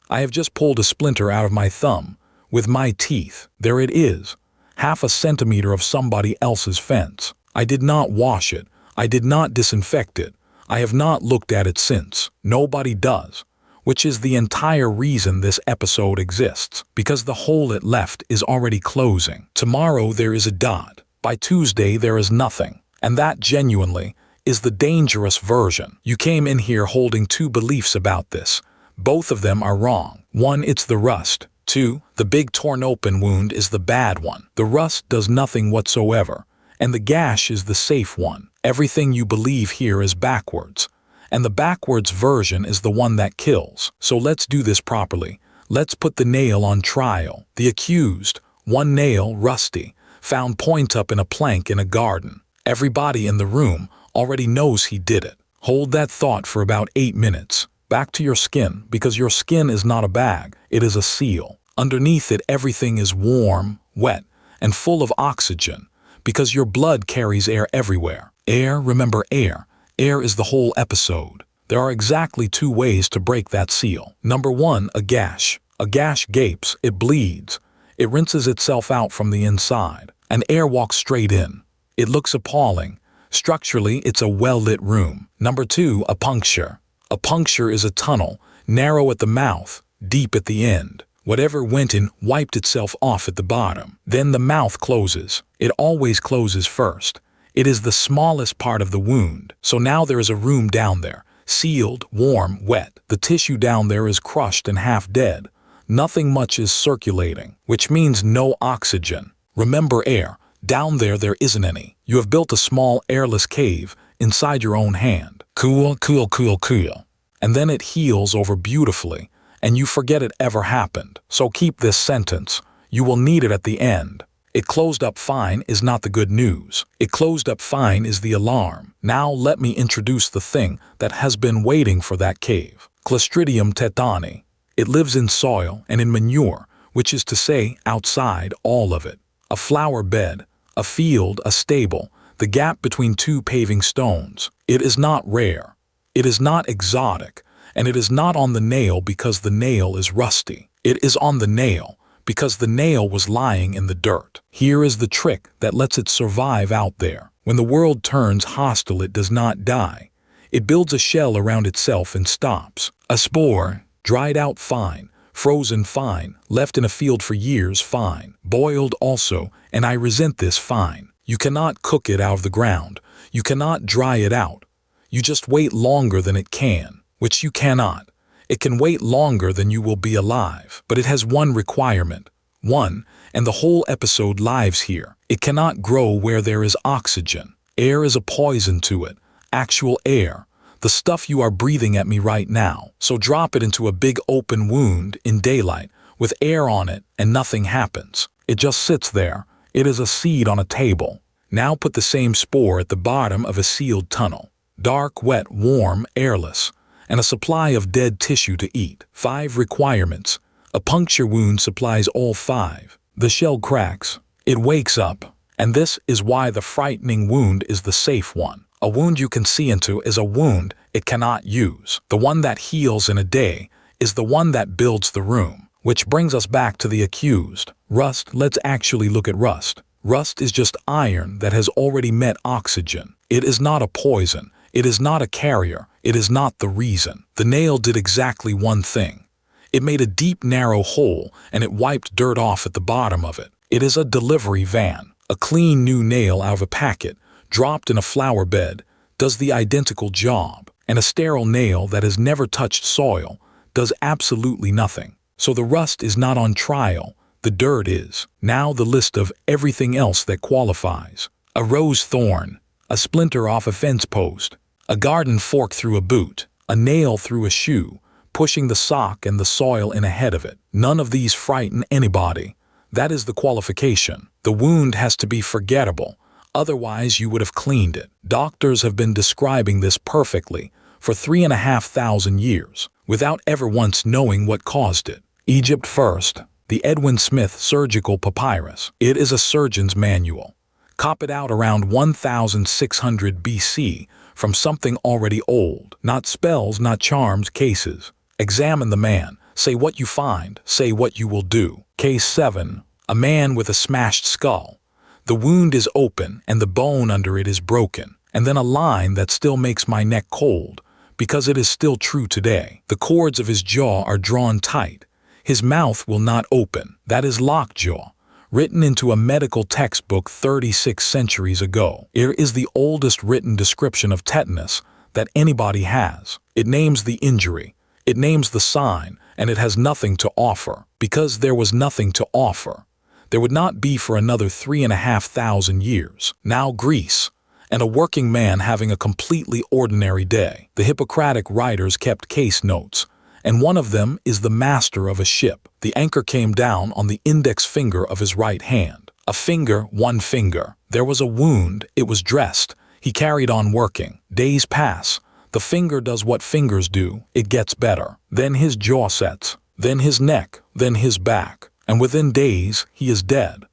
I have just pulled a splinter out of my thumb. With my teeth. There it is. Half a centimeter of somebody else's fence. I did not wash it. I did not disinfect it. I have not looked at it since. Nobody does. Which is the entire reason this episode exists. Because the hole it left is already closing. Tomorrow there is a dot. By Tuesday there is nothing. And that genuinely is the dangerous version. You came in here holding two beliefs about this. Both of them are wrong. One, it's the rust. Two, the big torn open wound is the bad one. The rust does nothing whatsoever. And the gash is the safe one. Everything you believe here is backwards. And the backwards version is the one that kills. So let's do this properly. Let's put the nail on trial. The accused, one nail, rusty, found point up in a plank in a garden. Everybody in the room already knows he did it. Hold that thought for about 8 minutes. Back to your skin, because your skin is not a bag, it is a seal. Underneath it everything is warm, wet, and full of oxygen, because your blood carries air everywhere. Air, remember air. Air is the whole episode. There are exactly 2 ways to break that seal. Number 1, a gash. A gash gapes, it bleeds. It rinses itself out from the inside, and air walks straight in. It looks appalling. Structurally, it's a well-lit room. Number 2, a puncture. A puncture is a tunnel, narrow at the mouth, deep at the end. Whatever went in wiped itself off at the bottom. Then the mouth closes. It always closes first. It is the smallest part of the wound. So now there is a room down there, sealed, warm, wet. The tissue down there is crushed and half dead. Nothing much is circulating, which means no oxygen. Remember air. Down there isn't any. You have built a small airless cave inside your own hand. Cool, cool, cool, cool. And then it heals over beautifully, and you forget it ever happened. So keep this sentence. You will need it at the end. It closed up fine is not the good news. It closed up fine is the alarm. Now let me introduce the thing that has been waiting for that cave. Clostridium tetani. It lives in soil and in manure, which is to say outside all of it. A flower bed, a field, a stable, the gap between 2 paving stones. It is not rare. It is not exotic. And it is not on the nail because the nail is rusty. It is on the nail because the nail was lying in the dirt. Here is the trick that lets it survive out there. When the world turns hostile, it does not die. It builds a shell around itself and stops. A spore, dried out fine, frozen fine, left in a field for years fine, boiled also, and I resent this fine. You cannot cook it out of the ground. You cannot dry it out. You just wait longer than it can. Which you cannot. It can wait longer than you will be alive, but it has one requirement. One, and the whole episode lives here. It cannot grow where there is oxygen. Air is a poison to it. Actual air. The stuff you are breathing at me right now. So drop it into a big open wound in daylight with air on it and nothing happens. It just sits there. It is a seed on a table. Now put the same spore at the bottom of a sealed tunnel. Dark, wet, warm, airless. And a supply of dead tissue to eat. 5 requirements. A puncture wound supplies all 5. The shell cracks. It wakes up. And this is why the frightening wound is the safe one. A wound you can see into is a wound it cannot use. The one that heals in a day is the one that builds the room. Which brings us back to the accused. Rust, let's actually look at rust. Rust is just iron that has already met oxygen. It is not a poison. It is not a carrier. It is not the reason. The nail did exactly one thing. It made a deep, narrow hole, and it wiped dirt off at the bottom of it. It is a delivery van. A clean new nail out of a packet, dropped in a flower bed, does the identical job. And a sterile nail that has never touched soil does absolutely nothing. So the rust is not on trial. The dirt is. Now the list of everything else that qualifies. A rose thorn. A splinter off a fence post, a garden fork through a boot, a nail through a shoe, pushing the sock and the soil in ahead of it. None of these frighten anybody. That is the qualification. The wound has to be forgettable, otherwise you would have cleaned it. Doctors have been describing this perfectly for 3,500 years, without ever once knowing what caused it. Egypt first, the Edwin Smith Surgical Papyrus. It is a surgeon's manual. Copied out around 1600 BC from something already old. Not spells, not charms, cases. Examine the man. Say what you find, say what you will do. Case 7. A man with a smashed skull. The wound is open and the bone under it is broken. And then a line that still makes my neck cold, because it is still true today. The cords of his jaw are drawn tight. His mouth will not open. That is lockjaw, written into a medical textbook 36 centuries ago. It is the oldest written description of tetanus that anybody has. It names the injury, it names the sign, and it has nothing to offer. Because there was nothing to offer, there would not be for another 3,500 years. Now Greece, and a working man having a completely ordinary day. The Hippocratic writers kept case notes, and one of them is the master of a ship. The anchor came down on the index finger of his right hand. A finger, one finger. There was a wound, it was dressed. He carried on working. Days pass. The finger does what fingers do, it gets better. Then his jaw sets, then his neck, then his back. And within days, he is dead.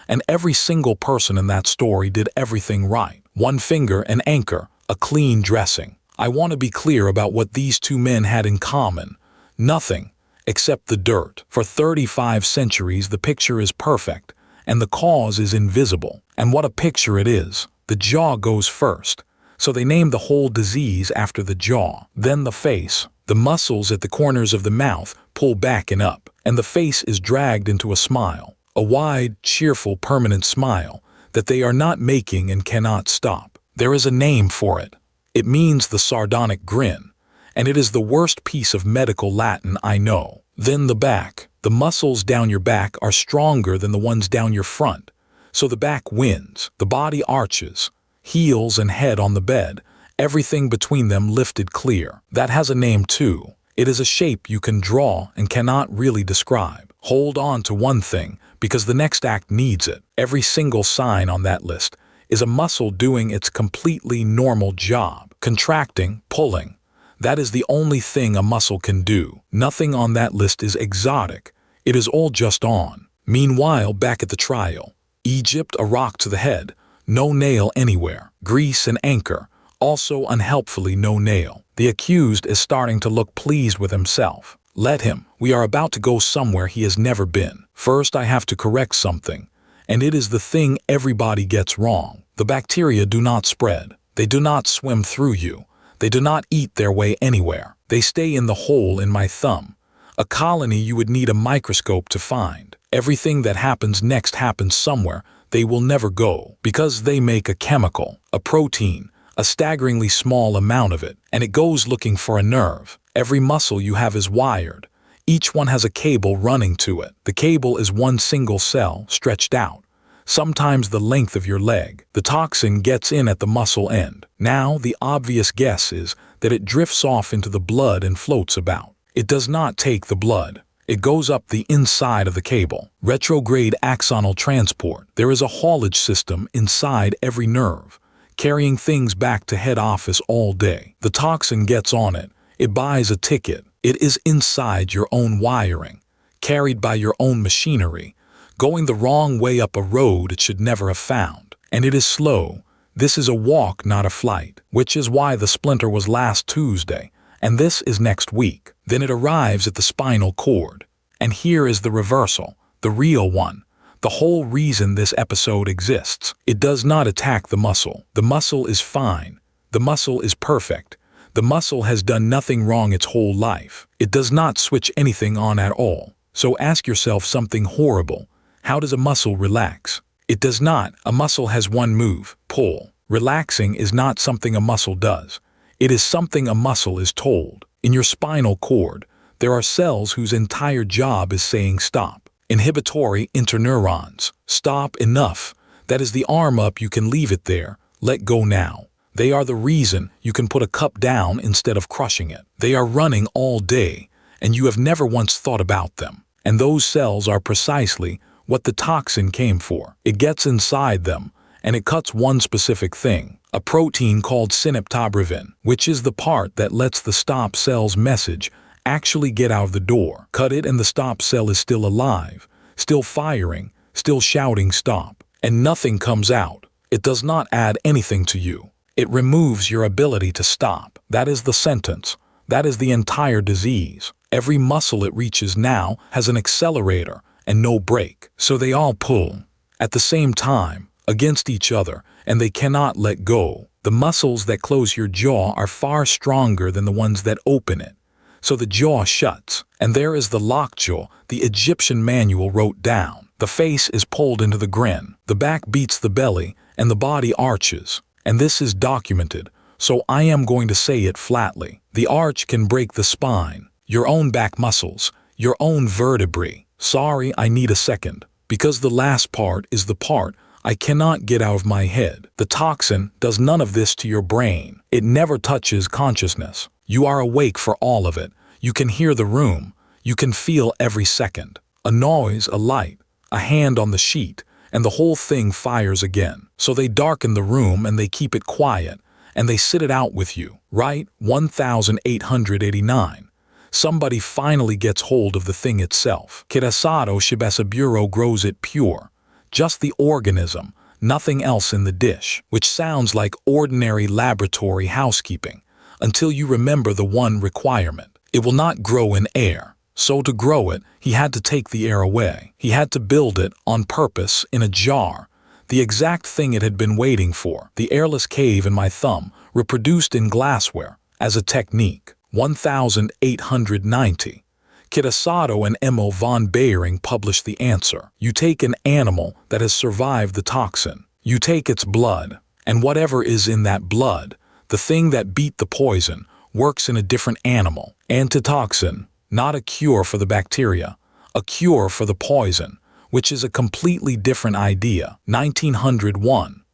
And every single person in that story did everything right. One finger, an anchor, a clean dressing. I want to be clear about what these two men had in common. Nothing, except the dirt. For 35 centuries, the picture is perfect, and the cause is invisible. And what a picture it is. The jaw goes first. So they named the whole disease after the jaw. Then the face. The muscles at the corners of the mouth pull back and up, and the face is dragged into a smile. A wide, cheerful, permanent smile that they are not making and cannot stop. There is a name for it. It means the sardonic grin, and it is the worst piece of medical Latin I know. Then the back. The muscles down your back are stronger than the ones down your front, so the back wins. The body arches, heels and head on the bed, everything between them lifted clear. That has a name too. It is a shape you can draw and cannot really describe. Hold on to one thing, because the next act needs it. Every single sign on that list is a muscle doing its completely normal job. Contracting, pulling. That is the only thing a muscle can do. Nothing on that list is exotic. It is all just on. Meanwhile, back at the trial, Egypt, a rock to the head, no nail anywhere. Greece, an anchor, also unhelpfully no nail. The accused is starting to look pleased with himself. Let him. We are about to go somewhere he has never been. First, I have to correct something, and it is the thing everybody gets wrong. The bacteria do not spread. They do not swim through you. They do not eat their way anywhere. They stay in the hole in my thumb. A colony you would need a microscope to find. Everything that happens next happens somewhere they will never go, because they make a chemical, a protein, a staggeringly small amount of it, and it goes looking for a nerve. Every muscle you have is wired. Each one has a cable running to it. The cable is one single cell stretched out, sometimes the length of your leg. The toxin gets in at the muscle end. Now, the obvious guess is that it drifts off into the blood and floats about. It does not take the blood. It goes up the inside of the cable. Retrograde axonal transport. There is a haulage system inside every nerve, carrying things back to head office all day. The toxin gets on it. It buys a ticket. It is inside your own wiring, carried by your own machinery, going the wrong way up a road it should never have found. And it is slow. This is a walk, not a flight, which is why the splinter was last Tuesday, and this is next week. Then it arrives at the spinal cord. And here is the reversal, the real one. The whole reason this episode exists. It does not attack the muscle. The muscle is fine. The muscle is perfect. The muscle has done nothing wrong its whole life. It does not switch anything on at all. So ask yourself something horrible. How does a muscle relax? It does not. A muscle has one move, pull. Relaxing is not something a muscle does. It is something a muscle is told. In your spinal cord, there are cells whose entire job is saying stop. Inhibitory interneurons. Stop, enough. That is the arm up, you can leave it there. Let go now. They are the reason you can put a cup down instead of crushing it. They are running all day, and you have never once thought about them. And those cells are precisely what the toxin came for. It gets inside them, and it cuts one specific thing, a protein called synaptobrevin, which is the part that lets the stop cell's message actually get out of the door. Cut it and the stop cell is still alive, still firing, still shouting stop, and nothing comes out. It does not add anything to you. It removes your ability to stop. That is the sentence. That is the entire disease. Every muscle it reaches now has an accelerator and no brake, so they all pull at the same time against each other, and they cannot let go. The muscles that close your jaw are far stronger than the ones that open it, so the jaw shuts, and there is the lockjaw the Egyptian manual wrote down. The face is pulled into the grin, the back beats the belly, and the body arches. And this is documented, so I am going to say it flatly. The arch can break the spine, your own back muscles, your own vertebrae. Sorry, I need a second, because the last part is the part I cannot get out of my head. The toxin does none of this to your brain. It never touches consciousness. You are awake for all of it. You can hear the room. You can feel every second. A noise, a light, a hand on the sheet, and the whole thing fires again. So they darken the room and they keep it quiet, and they sit it out with you. Right? 1889. Somebody finally gets hold of the thing itself. Kirasado Shibesaburo grows it pure. Just the organism, nothing else in the dish, which sounds like ordinary laboratory housekeeping, until you remember the one requirement. It will not grow in air. So to grow it, he had to take the air away. He had to build it on purpose in a jar, the exact thing it had been waiting for. The airless cave in my thumb, reproduced in glassware, as a technique. 1890. Kitosado and M.O. von Behring published the answer. You take an animal that has survived the toxin. You take its blood, and whatever is in that blood, the thing that beat the poison, works in a different animal. Antitoxin, not a cure for the bacteria, a cure for the poison, which is a completely different idea. 1901.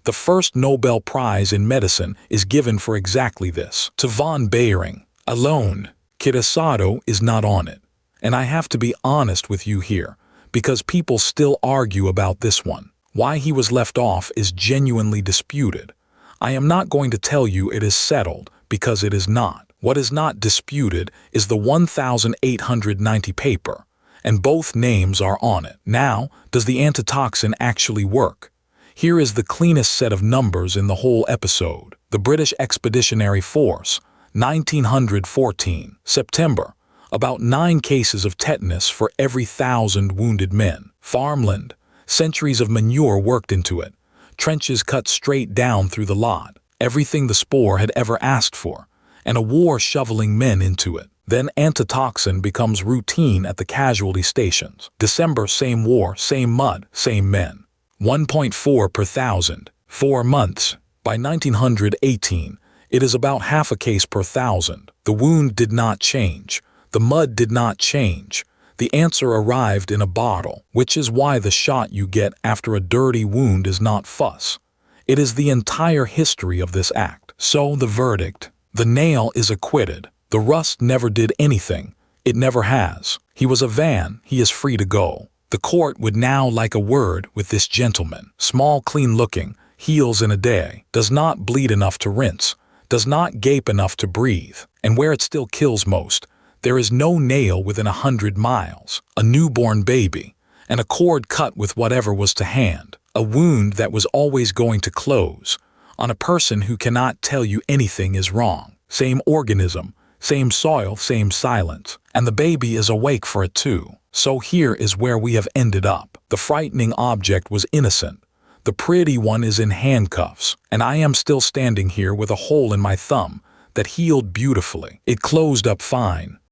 The first Nobel Prize in medicine is given for exactly this. To von Behring alone. Kitosado is not on it. And I have to be honest with you here, because people still argue about this one. Why he was left off is genuinely disputed. I am not going to tell you it is settled, because it is not. What is not disputed is the 1890 paper, and both names are on it. Now, does the antitoxin actually work? Here is the cleanest set of numbers in the whole episode. The British Expeditionary Force, 1914, September, about 9 cases of tetanus for every 1,000 wounded men. Farmland, centuries of manure worked into it, trenches cut straight down through the lot, everything the spore had ever asked for, and a war shoveling men into it. Then antitoxin becomes routine at the casualty stations. December, same war, same mud, same men. 1.4 per 1,000, 4 months. By 1918, it is about half a case per 1,000. The wound did not change. The mud did not change. The answer arrived in a bottle, which is why the shot you get after a dirty wound is not fuss. It is the entire history of this act. So the verdict. The nail is acquitted. The rust never did anything. It never has. He was a van. He is free to go. The court would now like a word with this gentleman. Small, clean-looking, heals in a day, does not bleed enough to rinse, does not gape enough to breathe, and where it still kills most, there is no nail within 100 miles, a newborn baby, and a cord cut with whatever was to hand, a wound that was always going to close, on a person who cannot tell you anything is wrong. Same organism, same soil, same silence, and the baby is awake for it too. So here is where we have ended up. The frightening object was innocent. The pretty one is in handcuffs, and I am still standing here with a hole in my thumb that healed beautifully. It closed up fine.